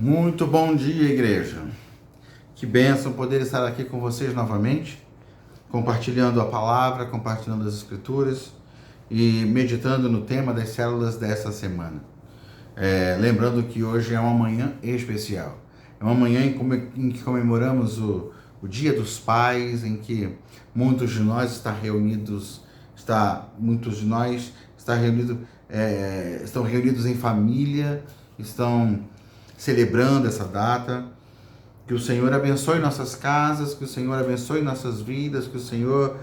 Muito bom dia, igreja. Que bênção poder estar aqui com vocês novamente, compartilhando a palavra, compartilhando as escrituras e meditando no tema das células dessa semana. Lembrando que hoje é uma manhã especial. É uma manhã em que comemoramos o Dia dos Pais, em que muitos de nós estão reunidos em família, estão celebrando essa data. Que o Senhor abençoe nossas casas, que o Senhor abençoe nossas vidas, que o Senhor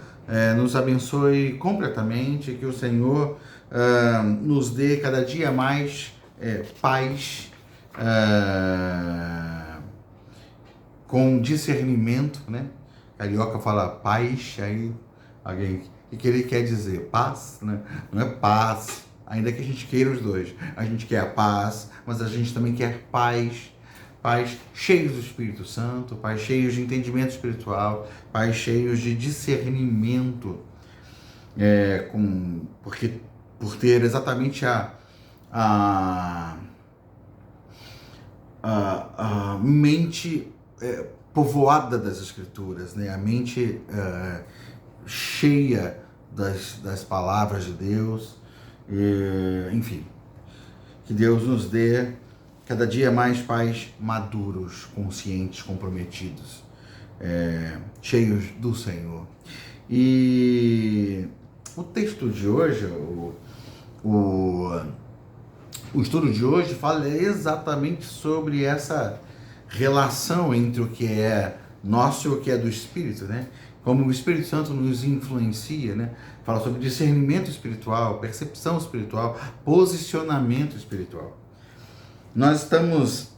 nos abençoe completamente, que o Senhor nos dê cada dia mais paz, com discernimento, né? Carioca fala paz, aí alguém, o que ele quer dizer? Paz, né? Não é paz, ainda que a gente queira os dois. A gente quer a paz, mas a gente também quer paz. Pais cheios do Espírito Santo, pais cheios de entendimento espiritual, pais cheios de discernimento, por ter exatamente a mente povoada das Escrituras, né? A mente cheia das palavras de Deus, enfim, que Deus nos dê cada dia mais pais maduros, conscientes, comprometidos, cheios do Senhor. E o texto de hoje, o estudo de hoje fala exatamente sobre essa relação entre o que é nosso e o que é do Espírito, né? Como o Espírito Santo nos influencia, né? Fala sobre discernimento espiritual, percepção espiritual, posicionamento espiritual. Nós estamos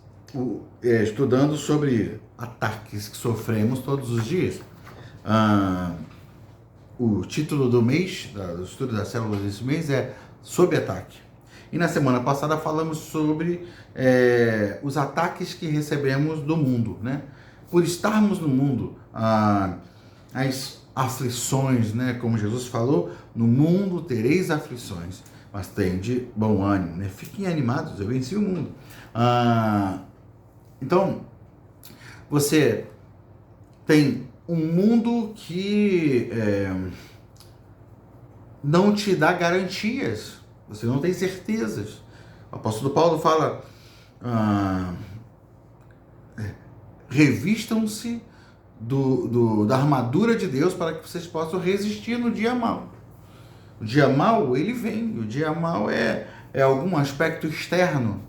estudando sobre ataques que sofremos todos os dias. O título do mês, do estudo da célula desse mês é Sob Ataque. E na semana passada falamos sobre os ataques que recebemos do mundo, né? Por estarmos no mundo, as aflições, né? Como Jesus falou, no mundo tereis aflições, mas tende bom ânimo, né? Fiquem animados, eu venci o mundo. Então, você tem um mundo que não te dá garantias, você não tem certezas. O apóstolo Paulo fala, revistam-se da armadura de Deus para que vocês possam resistir no dia mau. O dia mau, ele vem. O dia mau é algum aspecto externo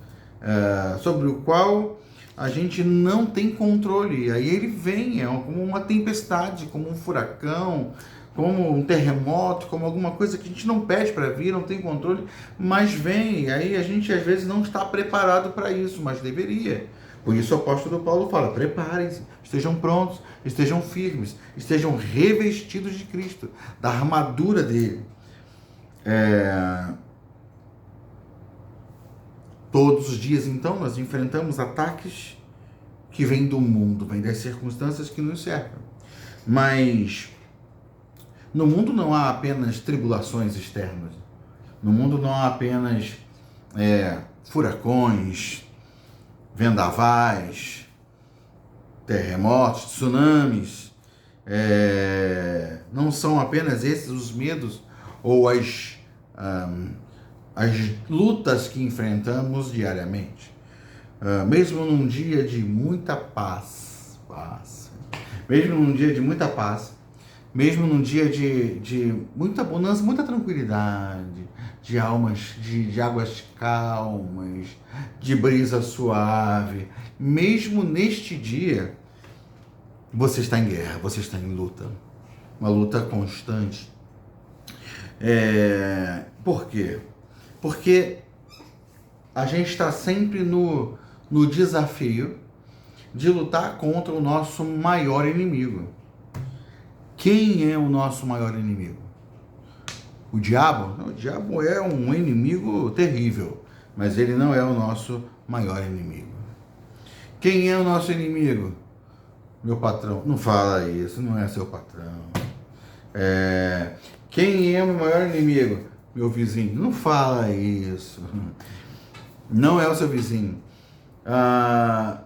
sobre o qual a gente não tem controle. Aí ele vem, como uma tempestade, como um furacão, como um terremoto, como alguma coisa que a gente não pede para vir, não tem controle, mas vem. E aí a gente às vezes não está preparado para isso, mas deveria. Por isso o apóstolo Paulo fala, preparem-se, estejam prontos, estejam firmes, estejam revestidos de Cristo, da armadura dele. Todos os dias, então, nós enfrentamos ataques que vêm do mundo, vêm das circunstâncias que nos cercam. Mas no mundo não há apenas tribulações externas. No mundo não há apenas furacões, vendavais, terremotos, tsunamis. Não são apenas esses os medos ou as lutas que enfrentamos diariamente. Mesmo num dia de muita paz, mesmo num dia de muita paz, mesmo num dia de muita bonança, muita tranquilidade, de almas, de águas calmas, de brisa suave, mesmo neste dia, você está em guerra, você está em luta, uma luta constante. Por quê? Porque a gente está sempre no desafio de lutar contra o nosso maior inimigo. Quem é o nosso maior inimigo? O diabo? Não, o diabo é um inimigo terrível, mas ele não é o nosso maior inimigo. Quem é o nosso inimigo? Meu patrão. Não fala isso, não é seu patrão. Quem é o meu maior inimigo? Meu vizinho. Não fala isso. Não é o seu vizinho. Ah,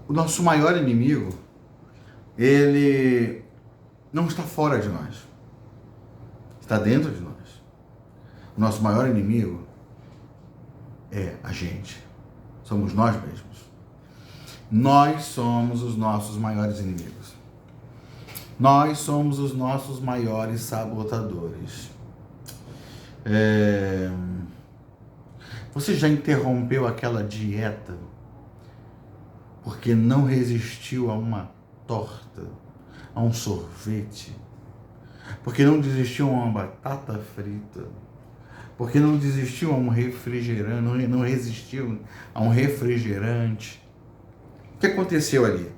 o nosso maior inimigo, ele não está fora de nós, está dentro de nós. O nosso maior inimigo é a gente, somos nós mesmos. Nós somos os nossos maiores inimigos. Nós somos os nossos maiores sabotadores. Você já interrompeu aquela dieta porque não resistiu a uma torta, a um sorvete? Porque não desistiu a uma batata frita? Porque não desistiu a um refrigerante, não resistiu a um refrigerante? O que aconteceu ali?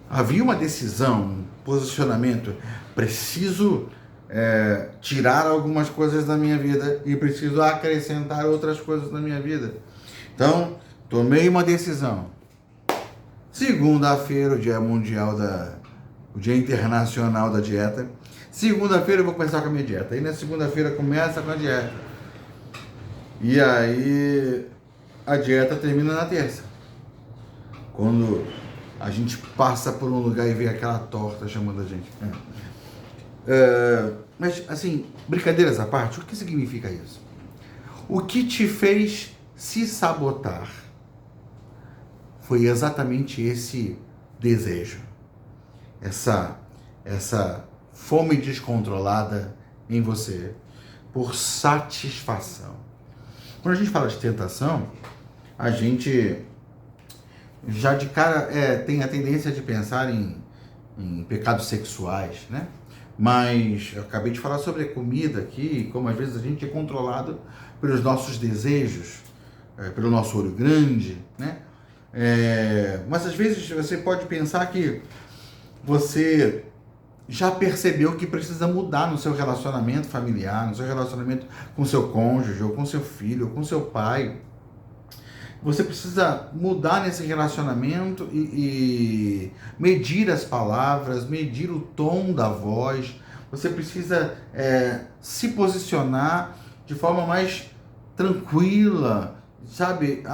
Havia uma decisão, um posicionamento. Preciso tirar algumas coisas da minha vida e preciso acrescentar outras coisas na minha vida. Então, tomei uma decisão. Segunda-feira, o Dia Mundial o Dia Internacional da Dieta. Segunda-feira eu vou começar com a minha dieta. Aí na segunda-feira começa com a dieta. E aí a dieta termina na terça. Quando a gente passa por um lugar e vê aquela torta chamando a gente. Mas, assim, brincadeiras à parte, o que significa isso? O que te fez se sabotar foi exatamente esse desejo, essa fome descontrolada em você por satisfação. Quando a gente fala de tentação, a gente já de cara tem a tendência de pensar em pecados sexuais, né? Mas eu acabei de falar sobre a comida aqui, como às vezes a gente é controlado pelos nossos desejos, pelo nosso olho grande, né? Mas às vezes você pode pensar que você já percebeu que precisa mudar no seu relacionamento familiar, no seu relacionamento com seu cônjuge, ou com seu filho, ou com seu pai. Você precisa mudar nesse relacionamento e medir as palavras, medir o tom da voz. Você precisa se posicionar de forma mais tranquila, sabe?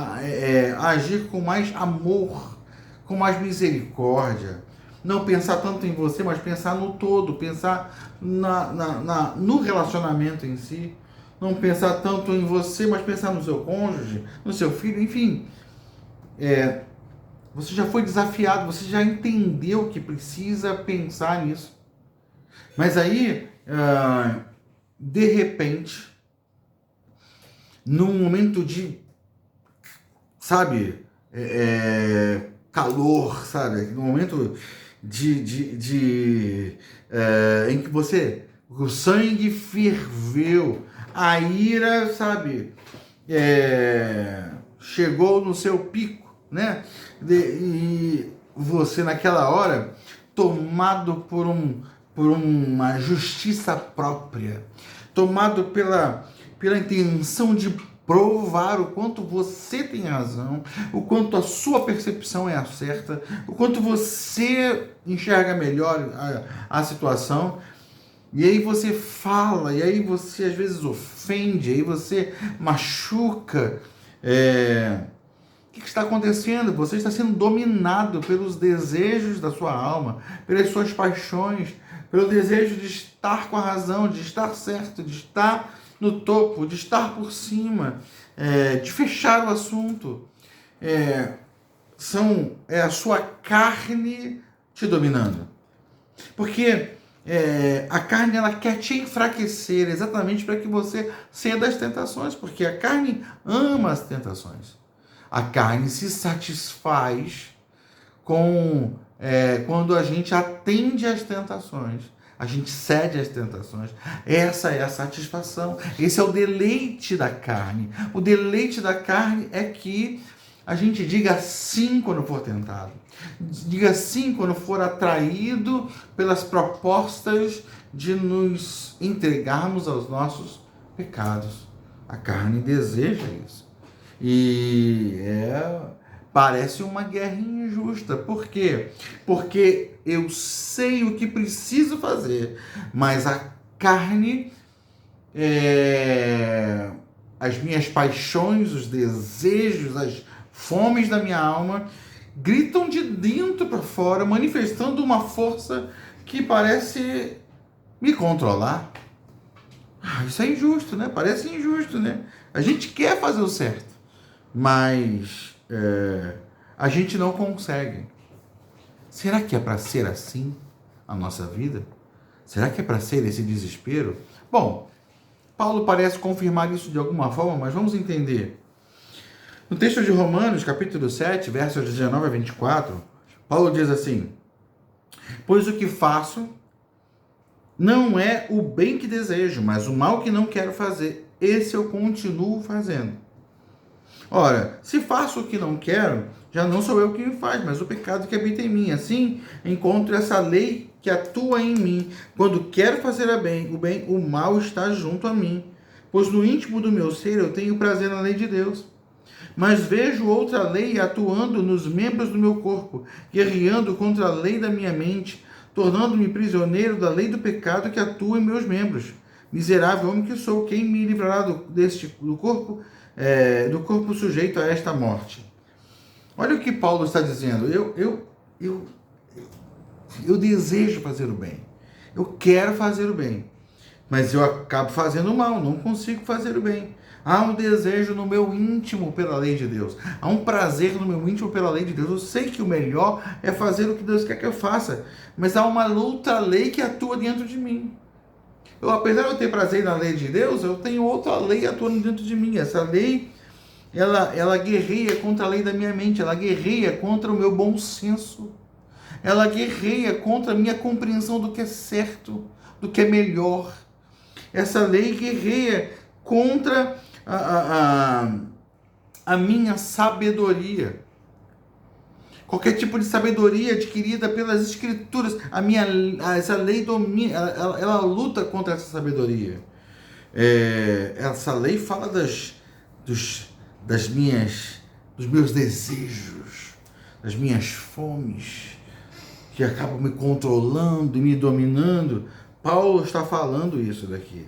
Agir com mais amor, com mais misericórdia. Não pensar tanto em você, mas pensar no todo, pensar no relacionamento em si. Não pensar tanto em você, mas pensar no seu cônjuge, no seu filho, enfim. Você já foi desafiado, você já entendeu que precisa pensar nisso. Mas aí, de repente, num momento de, sabe, calor, sabe, num momento em que o sangue ferveu, a ira, sabe, chegou no seu pico, né? E você naquela hora, tomado por uma justiça própria, tomado pela intenção de provar o quanto você tem razão, o quanto a sua percepção é a certa, o quanto você enxerga melhor a situação. E aí você fala, e aí você às vezes ofende, aí você machuca. O que está acontecendo? Você está sendo dominado pelos desejos da sua alma, pelas suas paixões, pelo desejo de estar com a razão, de estar certo, de estar no topo, de estar por cima, de fechar o assunto. É a sua carne te dominando. Porque a carne, ela quer te enfraquecer exatamente para que você ceda às tentações, porque a carne ama as tentações. A carne se satisfaz quando a gente atende às tentações, a gente cede às tentações. Essa é a satisfação, esse é o deleite da carne. O deleite da carne é que a gente diga sim quando for tentado. Diga sim quando for atraído pelas propostas de nos entregarmos aos nossos pecados. A carne deseja isso. E parece uma guerra injusta. Por quê? Porque eu sei o que preciso fazer, mas a carne as minhas paixões, os desejos, as fomes da minha alma gritam de dentro para fora, manifestando uma força que parece me controlar. Isso é injusto, né? Parece injusto, né? A gente quer fazer o certo, mas a gente não consegue. Será que é para ser assim a nossa vida? Será que é para ser esse desespero? Bom, Paulo parece confirmar isso de alguma forma, mas vamos entender. No texto de Romanos, capítulo 7, versos 19 a 24, Paulo diz assim: pois o que faço não é o bem que desejo, mas o mal que não quero fazer, esse eu continuo fazendo. Ora, se faço o que não quero, já não sou eu quem faz, mas o pecado que habita em mim. Assim, encontro essa lei que atua em mim. Quando quero fazer o bem, o mal está junto a mim. Pois no íntimo do meu ser eu tenho prazer na lei de Deus. Mas vejo outra lei atuando nos membros do meu corpo, guerreando contra a lei da minha mente, tornando-me prisioneiro da lei do pecado que atua em meus membros. Miserável homem que sou, quem me livrará do corpo sujeito a esta morte? Olha o que Paulo está dizendo. Eu desejo fazer o bem. Eu quero fazer o bem. Mas eu acabo fazendo o mal, não consigo fazer o bem. Há um desejo no meu íntimo pela lei de Deus. Há um prazer no meu íntimo pela lei de Deus. Eu sei que o melhor é fazer o que Deus quer que eu faça. Mas há uma outra lei que atua dentro de mim. Apesar de eu ter prazer na lei de Deus, eu tenho outra lei atuando dentro de mim. Essa lei, ela guerreia contra a lei da minha mente. Ela guerreia contra o meu bom senso. Ela guerreia contra a minha compreensão do que é certo, do que é melhor. Essa lei guerreia contra a minha sabedoria. Qualquer tipo de sabedoria adquirida pelas escrituras, essa lei domina, ela luta contra essa sabedoria. Essa lei fala dos meus desejos, das minhas fomes, que acabam me controlando e me dominando. Paulo está falando isso daqui.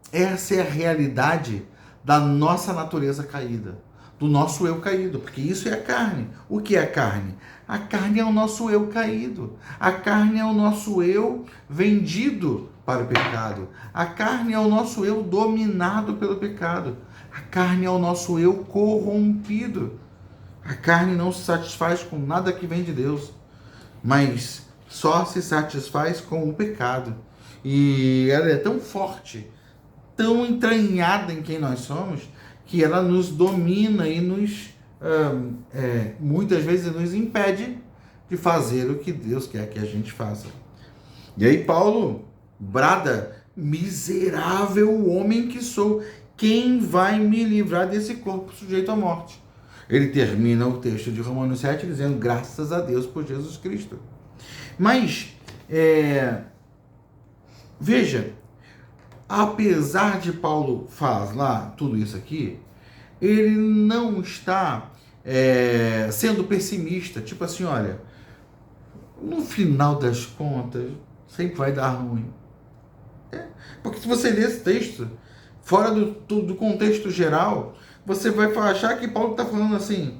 Essa é a realidade da nossa natureza caída, do nosso eu caído, porque isso é a carne. O que é a carne? A carne é o nosso eu caído. A carne é o nosso eu vendido para o pecado. A carne é o nosso eu dominado pelo pecado. A carne é o nosso eu corrompido. A carne não se satisfaz com nada que vem de Deus, mas só se satisfaz com o pecado. E ela é tão forte, tão entranhada em quem nós somos, que ela nos domina e muitas vezes nos impede de fazer o que Deus quer que a gente faça. E aí Paulo brada: miserável homem que sou, quem vai me livrar desse corpo sujeito à morte? Ele termina o texto de Romanos 7 dizendo: graças a Deus por Jesus Cristo. Mas, veja, apesar de Paulo falar tudo isso aqui, ele não está sendo pessimista, tipo assim, olha, no final das contas, sempre vai dar ruim. Porque se você ler esse texto, fora do contexto geral, você vai achar que Paulo está falando assim: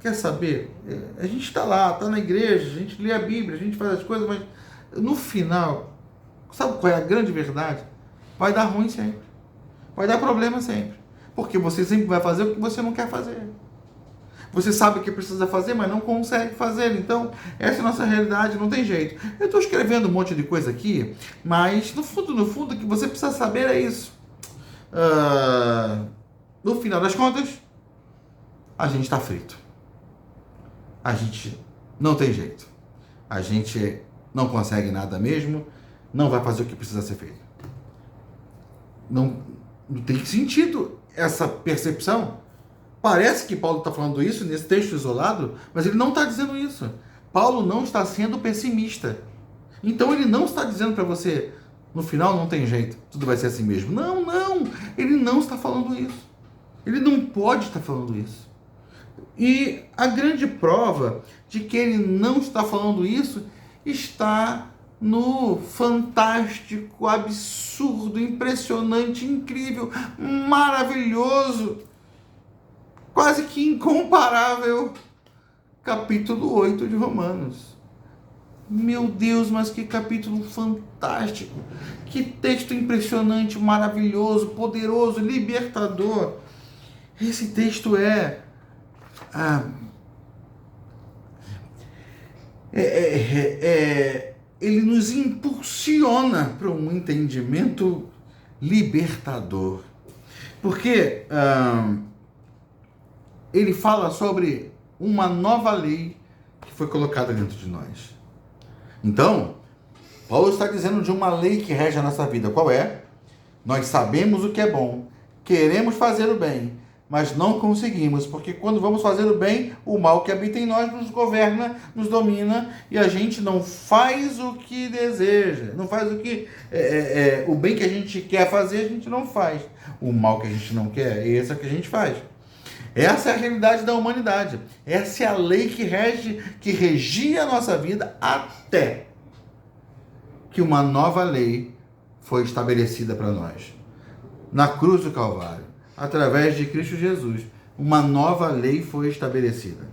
quer saber? A gente está lá, está na igreja, a gente lê a Bíblia, a gente faz as coisas, mas no final, sabe qual é a grande verdade? Vai dar ruim sempre. Vai dar problema sempre. Porque você sempre vai fazer o que você não quer fazer. Você sabe o que precisa fazer, mas não consegue fazer. Então, essa é a nossa realidade, não tem jeito. Eu estou escrevendo um monte de coisa aqui, mas no fundo, o que você precisa saber é isso. No final das contas, a gente está frito. A gente não tem jeito. A gente não consegue nada mesmo, não vai fazer o que precisa ser feito. Não tem sentido essa percepção. Parece que Paulo está falando isso nesse texto isolado, mas ele não está dizendo isso. Paulo não está sendo pessimista. Então ele não está dizendo para você: no final não tem jeito, tudo vai ser assim mesmo. Não, ele não está falando isso. Ele não pode estar falando isso. E a grande prova de que ele não está falando isso está no fantástico, absurdo, impressionante, incrível, maravilhoso, quase que incomparável capítulo 8 de Romanos. Meu Deus, mas que capítulo fantástico! Que texto impressionante, maravilhoso, poderoso, libertador! Esse texto ele nos impulsiona para um entendimento libertador. Porque ele fala sobre uma nova lei que foi colocada dentro de nós. Então, Paulo está dizendo de uma lei que rege a nossa vida. Qual é? Nós sabemos o que é bom, queremos fazer o bem, mas não conseguimos, porque quando vamos fazer o bem, o mal que habita em nós nos governa, nos domina, e a gente não faz o que deseja, não faz o que... o bem que a gente quer fazer, a gente não faz. O mal que a gente não quer, esse é o que a gente faz. Essa é a realidade da humanidade. Essa é a lei que regia a nossa vida até que uma nova lei foi estabelecida para nós. Na cruz do Calvário, através de Cristo Jesus, uma nova lei foi estabelecida.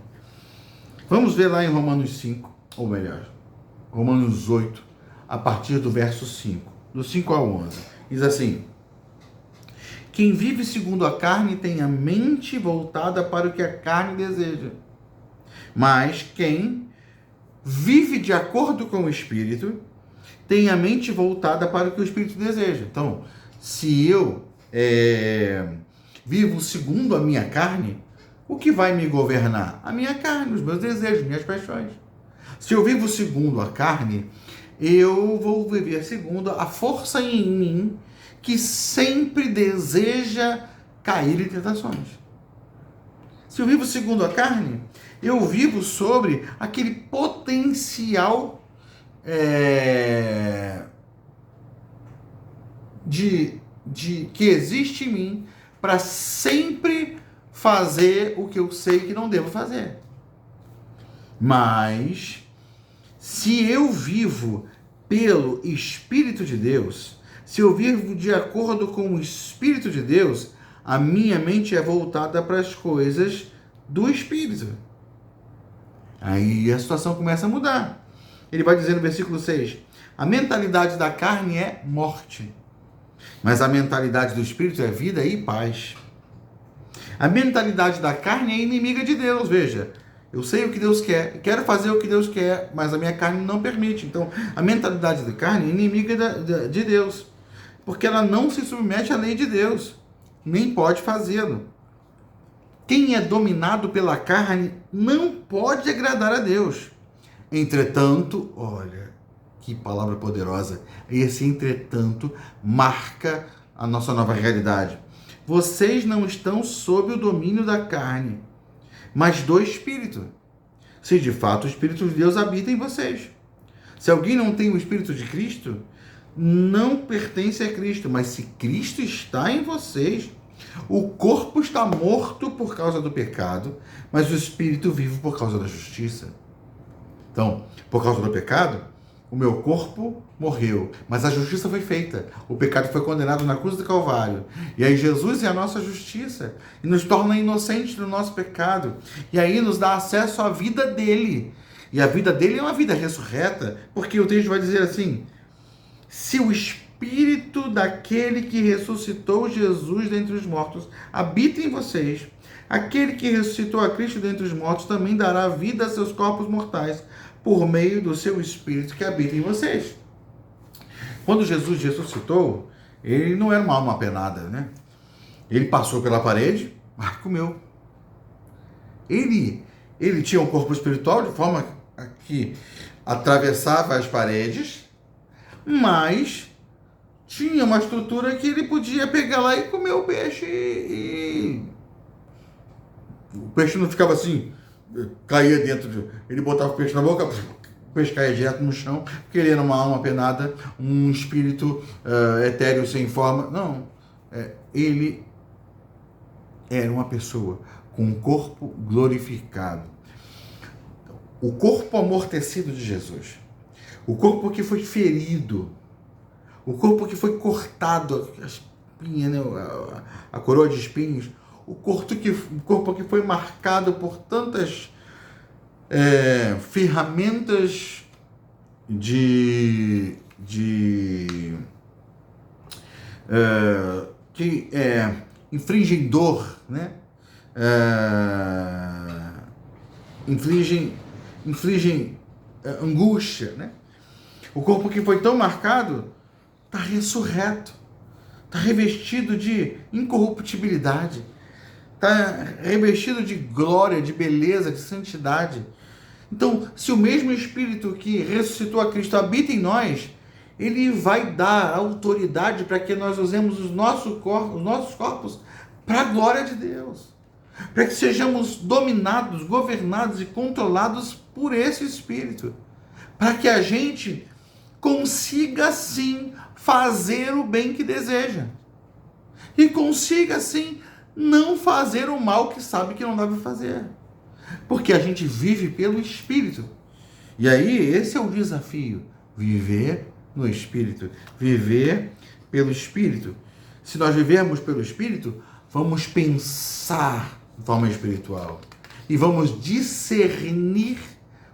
Vamos ver lá em Romanos 5, ou melhor, Romanos 8, a partir do verso 5, do 5 ao 11. Diz assim: quem vive segundo a carne tem a mente voltada para o que a carne deseja. Mas quem vive de acordo com o Espírito tem a mente voltada para o que o Espírito deseja. Então, se eu vivo segundo a minha carne, o que vai me governar? A minha carne, os meus desejos, minhas paixões. Se eu vivo segundo a carne, eu vou viver segundo a força em mim que sempre deseja cair em tentações. Se eu vivo segundo a carne, eu vivo sobre aquele potencial que existe em mim para sempre fazer o que eu sei que não devo fazer. Mas, se eu vivo pelo Espírito de Deus, se eu vivo de acordo com o Espírito de Deus, a minha mente é voltada para as coisas do Espírito. Aí a situação começa a mudar. Ele vai dizer no versículo 6, a mentalidade da carne é morte, mas a mentalidade do Espírito é vida e paz. A mentalidade da carne é inimiga de Deus, veja. Eu sei o que Deus quer, quero fazer o que Deus quer, mas a minha carne não permite. Então, a mentalidade da carne é inimiga de Deus, porque ela não se submete à lei de Deus, nem pode fazê-lo. Quem é dominado pela carne não pode agradar a Deus. Entretanto, olha, que palavra poderosa, esse entretanto marca a nossa nova realidade. Vocês não estão sob o domínio da carne, mas do Espírito, se de fato o Espírito de Deus habita em vocês. Se alguém não tem o Espírito de Cristo, não pertence a Cristo, mas se Cristo está em vocês, o corpo está morto por causa do pecado, mas o Espírito vive por causa da justiça. Então, por causa do pecado, o meu corpo morreu, mas a justiça foi feita. O pecado foi condenado na cruz do Calvário. E aí Jesus é a nossa justiça e nos torna inocentes do nosso pecado. E aí nos dá acesso à vida dele. E a vida dele é uma vida ressurreta, porque o texto vai dizer assim: se o Espírito daquele que ressuscitou Jesus dentre os mortos habita em vocês, aquele que ressuscitou a Cristo dentre os mortos também dará vida a seus corpos mortais, por meio do seu Espírito que habita em vocês. Quando Jesus ressuscitou, ele não era uma alma penada, né? Ele passou pela parede, mas comeu. Ele tinha um corpo espiritual de forma que atravessava as paredes, mas tinha uma estrutura que ele podia pegar lá e comer o peixe e o peixe não ficava assim, caía dentro ele botava o peixe na boca, o peixe caía direto no chão, porque ele era uma alma penada, um espírito etéreo sem forma. Não, ele era uma pessoa com um corpo glorificado. O corpo amortecido de Jesus, O corpo que foi ferido, o corpo que foi cortado, a espinha, né? A coroa de espinhos, o corpo que foi marcado por tantas ferramentas que infligem dor, né? Infligem angústia, né? O corpo que foi tão marcado está ressurreto, está revestido de incorruptibilidade, está revestido de glória, de beleza, de santidade. Então, se o mesmo Espírito que ressuscitou a Cristo habita em nós, ele vai dar autoridade para que nós usemos os nossos corpos para a glória de Deus, para que sejamos dominados, governados e controlados por esse Espírito, para que a gente consiga sim fazer o bem que deseja e consiga sim não fazer o mal que sabe que não deve fazer, porque a gente vive pelo Espírito. E aí esse é o desafio, viver no Espírito, viver pelo Espírito. Se nós vivermos pelo Espírito, vamos pensar de forma espiritual e vamos discernir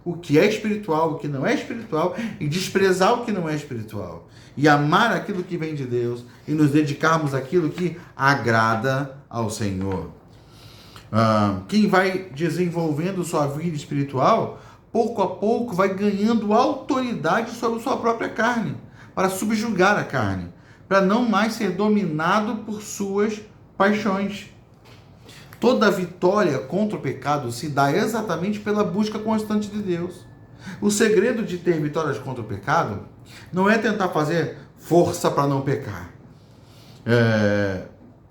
o que é espiritual, o que não é espiritual, e desprezar o que não é espiritual, e amar aquilo que vem de Deus, e nos dedicarmos àquilo que agrada ao Senhor. Quem vai desenvolvendo sua vida espiritual, pouco a pouco vai ganhando autoridade sobre sua própria carne, para subjugar a carne, para não mais ser dominado por suas paixões. Toda vitória contra o pecado se dá exatamente pela busca constante de Deus. O segredo de ter vitórias contra o pecado não é tentar fazer força para não pecar.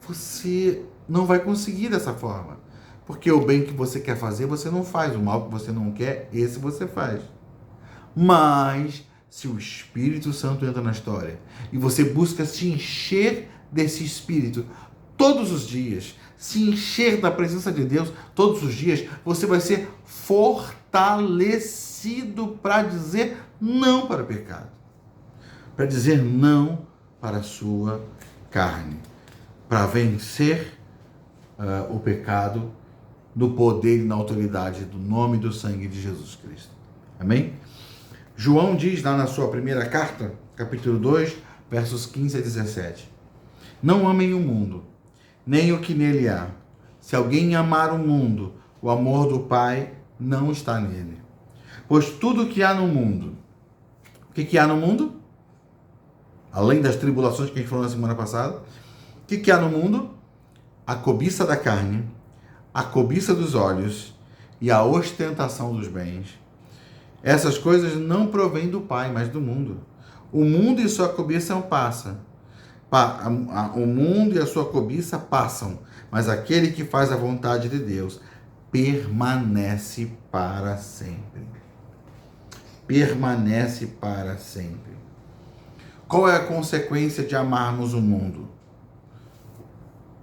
Você não vai conseguir dessa forma. Porque o bem que você quer fazer, você não faz. O mal que você não quer, esse você faz. Mas, se o Espírito Santo entra na história e você busca se encher desse Espírito todos os dias, se encher da presença de Deus todos os dias, você vai ser fortalecido para dizer não para o pecado, para dizer não para a sua carne, para vencer o pecado no poder e na autoridade do nome e do sangue de Jesus Cristo. Amém? João diz lá na sua primeira carta, capítulo 2, versos 15 a 17. Não amem o mundo, nem o que nele há. Se alguém amar o mundo, o amor do Pai não está nele. Pois tudo que há no mundo, o que há no mundo? Além das tribulações que a gente falou na semana passada, o que há no mundo? A cobiça da carne, a cobiça dos olhos e a ostentação dos bens. Essas coisas não provêm do Pai, mas do mundo. O mundo e sua cobiça passam. O mundo e a sua cobiça passam, mas aquele que faz a vontade de Deus permanece para sempre. Permanece para sempre. Qual é a consequência de amarmos o mundo?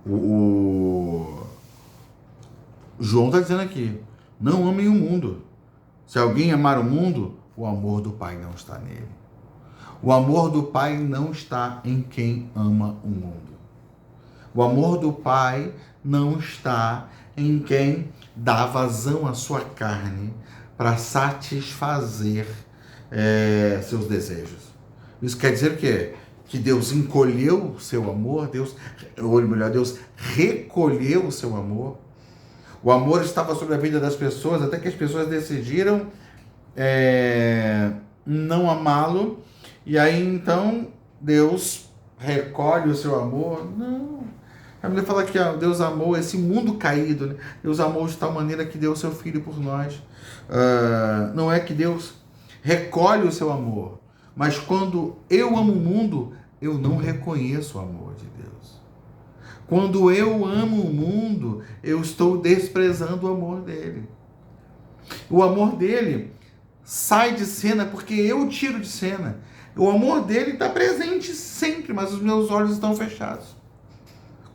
O João está dizendo aqui, não amem o mundo. Se alguém amar o mundo, o amor do Pai não está nele. O amor do Pai não está em quem ama o mundo. O amor do Pai não está em quem dá vazão à sua carne para satisfazer seus desejos. Isso quer dizer que Deus encolheu o seu amor, Deus recolheu o seu amor. O amor estava sobre a vida das pessoas, até que as pessoas decidiram não amá-lo. E aí, então, Deus recolhe o seu amor? Não. A Bíblia fala que Deus amou esse mundo caído, né? Deus amou de tal maneira que deu o seu Filho por nós. Não é que Deus recolhe o seu amor, mas quando eu amo o mundo, eu não reconheço o amor de Deus. Quando eu amo o mundo, eu estou desprezando o amor dele. O amor dele sai de cena porque eu tiro de cena. O amor dele está presente sempre, mas os meus olhos estão fechados.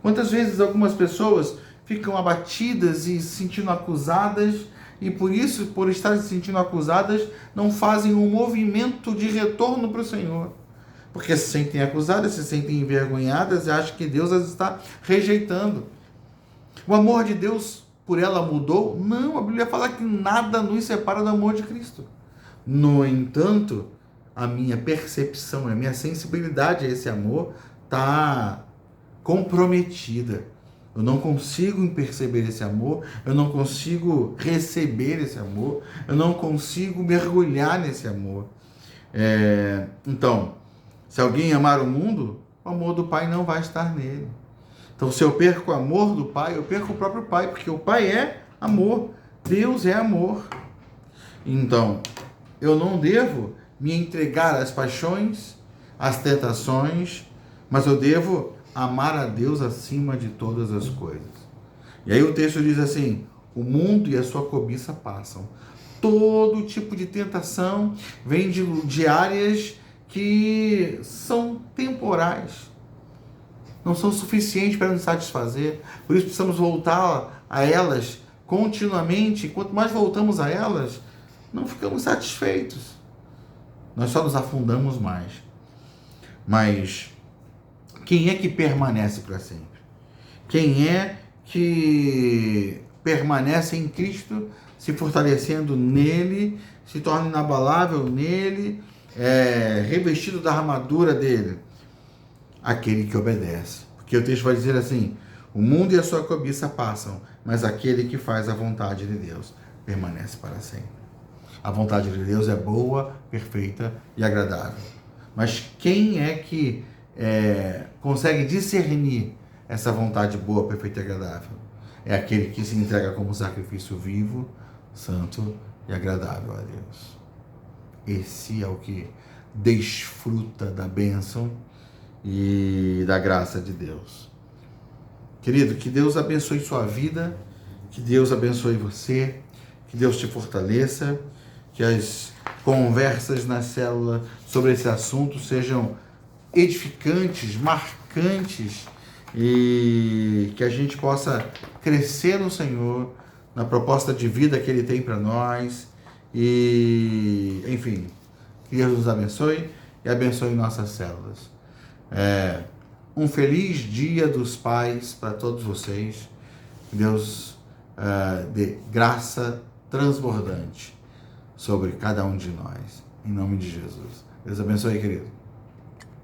Quantas vezes algumas pessoas ficam abatidas e se sentindo acusadas e por isso, por estarem se sentindo acusadas, não fazem um movimento de retorno para o Senhor. Porque se sentem acusadas, se sentem envergonhadas e acham que Deus as está rejeitando. O amor de Deus por ela mudou? Não, a Bíblia fala que nada nos separa do amor de Cristo. No entanto, a minha percepção, a minha sensibilidade a esse amor está comprometida. Eu não consigo perceber esse amor, eu não consigo receber esse amor, eu não consigo mergulhar nesse amor. Então, se alguém amar o mundo, o amor do Pai não vai estar nele. Então, se eu perco o amor do Pai, eu perco o próprio Pai, porque o Pai é amor, Deus é amor. Então, eu não devo me entregar às paixões, às tentações, mas eu devo amar a Deus acima de todas as coisas. E aí o texto diz assim: o mundo e a sua cobiça passam. Todo tipo de tentação vem de áreas que são temporais, não são suficientes para nos satisfazer. Por isso precisamos voltar a elas continuamente. Quanto mais voltamos a elas, não ficamos satisfeitos. Nós só nos afundamos mais. Mas quem é que permanece para sempre? Quem é que permanece em Cristo, se fortalecendo nele, se torna inabalável nele, revestido da armadura dele? Aquele que obedece. Porque o texto vai dizer assim: o mundo e a sua cobiça passam, mas aquele que faz a vontade de Deus permanece para sempre. A vontade de Deus é boa, perfeita e agradável. Mas quem é que consegue discernir essa vontade boa, perfeita e agradável? É aquele que se entrega como sacrifício vivo, santo e agradável a Deus. Esse é o que desfruta da bênção e da graça de Deus. Querido, que Deus abençoe sua vida, que Deus abençoe você, que Deus te fortaleça, que as conversas na célula sobre esse assunto sejam edificantes, marcantes, e que a gente possa crescer no Senhor, na proposta de vida que Ele tem para nós, e, enfim, que Deus nos abençoe e abençoe nossas células. Um feliz Dia dos Pais para todos vocês. Que Deus dê graça transbordante sobre cada um de nós. Em nome de Jesus. Deus abençoe, querido.